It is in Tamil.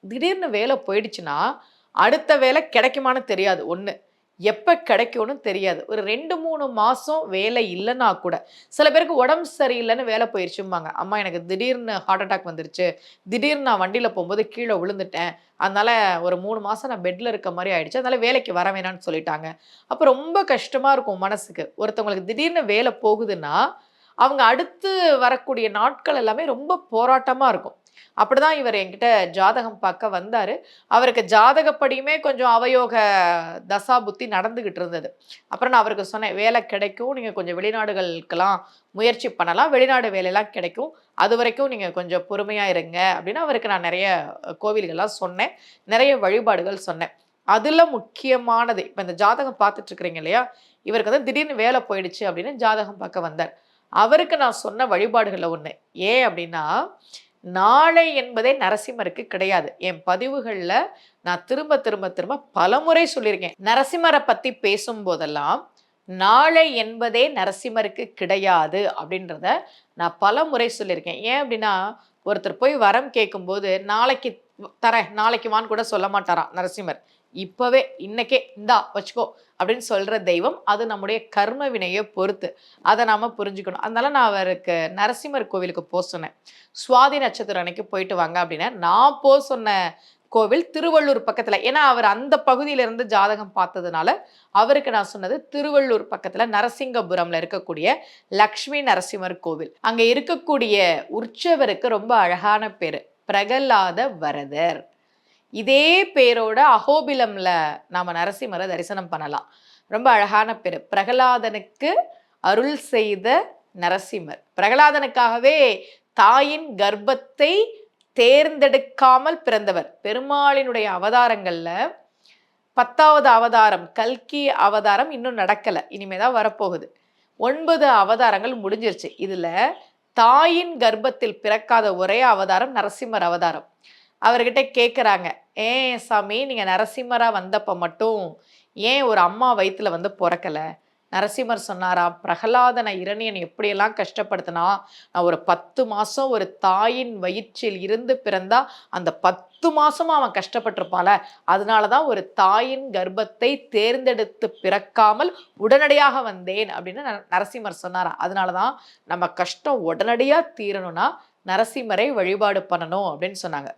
திடீர்னு வேலை போயிடுச்சுன்னா, அடுத்த வேலை கிடைக்குமான்னு தெரியாது ஒண்ணு. எப்ப கிடைக்கும்னு தெரியாது. ஒரு 2, 3 மாசம் வேலை இல்லன்னா கூட, சில பேருக்கு உடம்பு சரியில்லன்னு வேலை போயிருச்சும்பாங்க. அம்மா எனக்கு திடீர்னு ஹார்ட் அட்டாக் வந்துருச்சு. திடீர்னு நான் வண்டியில போம்போது கீழ விழுந்துட்டேன். அதனால ஒரு 3 மாசம் நான் பெட்ல இருக்க மாரி ஆயிடுச்சு. அதனால வேலைக்கு வர வேணான்னு சொல்லிட்டாங்க. அப்ப ரொம்ப கஷ்டமா இருக்கும் மனசுக்கு. ஒருத்தவங்களுக்கு திடீர்னு வேலை போகுதுன்னா, அவங்க அடுத்து வரக்கூடிய நாட்கள் எல்லாமே ரொம்ப போராட்டமா இருக்கும். அப்படிதான் இவர் என்கிட்ட ஜாதகம் பார்க்க வந்தாரு. அவருக்கு ஜாதகப்படியுமே கொஞ்சம் அவயோக தசா புத்தி நடந்துகிட்டு இருந்தது. அப்புறம் நான் அவருக்கு சொன்னேன், "வேலை கிடைக்கும். நீங்க கொஞ்சம் வெளிநாடுகளுக்கெல்லாம் முயற்சி பண்ணலாம். வெளிநாடு வேலைலாம் கிடைக்கும். அதுவரைக்கும் நீங்க கொஞ்சம் பொறுமையா இருங்க." அப்படின்னு அவருக்கு நான் நெறைய கோவில்கள்லாம் சொன்னேன். நெறைய வழிபாடுகள் சொன்னேன். அதுல முக்கியமானது, இப்ப இந்த ஜாதகம் பார்த்துட்டு இருக்கிறீங்க இல்லையா? இவருக்கு வந்து திடீர்னு வேலை போயிடுச்சு அப்படின்னு ஜாதகம் பார்க்க வந்தார். அவருக்கு நான் சொன்ன வழிபாடுகள்ல ஒண்ணு. ஏன் அப்படின்னா, நாளை என்பதே நரசிம்மருக்கு கிடையாது. என் பதிவுகள்ல நான் திரும்ப, திரும்ப, திரும்ப பலமுறை சொல்லியிருக்கேன். நரசிம்மர பத்தி பேசும்போதெல்லாம், நாளை என்பதே நரசிம்மருக்கு கிடையாது அப்படின்றத நான் பலமுறை சொல்லியிருக்கேன். ஏன் அப்படின்னா, ஒருத்தர் போய் வரம் கேட்கும்போது, நாளைக்கு தரேன், நாளைக்கு வான்னு கூட சொல்ல மாட்டாராம் நரசிம்மர். இப்பவே, இன்னைக்கே இந்தா வச்சுக்கோ அப்படின்னு சொல்ற தெய்வம். அது நம்முடைய கர்ம வினைய பொறுத்து. அத நாம புரிஞ்சுக்கணும். அதனால நான் அவருக்கு நரசிம்மர் கோவிலுக்கு சொன்னேன். சுவாதி நட்சத்திரம் அன்னைக்கு போயிட்டு வாங்க அப்படின்னேன். நான் சொன்ன கோவில் திருவள்ளூர் பக்கத்துல. ஏன்னா, அவர் அந்த பகுதியில இருந்து ஜாதகம் பார்த்ததுனால, அவருக்கு நான் சொன்னது திருவள்ளூர் பக்கத்துல நரசிங்கபுரம்ல இருக்கக்கூடிய லக்ஷ்மி நரசிம்மர் கோவில். அங்க இருக்கக்கூடிய உற்சவருக்கு ரொம்ப அழகான பேரு. பிரகலாத வரதர். இதே பேரோட அஹோபிலம்ல நாம நரசிம்மர தரிசனம் பண்ணலாம். ரொம்ப அழகான பேரு. பிரகலாதனுக்கு அருள் செய்த நரசிம்மர். பிரகலாதனுக்காகவே தாயின் கர்ப்பத்தை தேர்ந்தெடுக்காமல் பிறந்தவர். பெருமாளினுடைய அவதாரங்கள்ல 10வது அவதாரம் கல்கி அவதாரம் இன்னும் நடக்கல. இனிமே தான் வரப்போகுது. 9 அவதாரங்கள் முடிஞ்சிருச்சு. இதுல தாயின் கர்ப்பத்தில் பிறக்காத ஒரே அவதாரம் நரசிம்மர் அவதாரம். அவர்கிட்ட கேட்குறாங்க, "ஏன் சாமி நீங்க நரசிம்மரா வந்தப்ப மட்டும் ஏன் ஒரு அம்மா வயித்துல வந்து பொறக்கல?" நரசிம்மர் சொன்னாராம், "பிரகலாதன இரணியன் எப்படியெல்லாம் கஷ்டப்படுத்தினான். நான் ஒரு 10 மாசம் ஒரு தாயின் வயிற்றில் இருந்து பிறந்தா, அந்த 10 மாசமும் அவன் கஷ்டப்பட்டிருப்பான்ல. அதனால தான் ஒரு தாயின் கர்ப்பத்தை தேர்ந்தெடுத்து பிறக்காமல் உடனடியாக வந்தேன்." அப்படின்னு நரசிம்மர் சொன்னாராம். அதனால தான் நம்ம கஷ்டம் உடனடியா தீரணும்னா, நரசிம்மரை வழிபாடு பண்ணணும் அப்படின்னு சொன்னாங்க.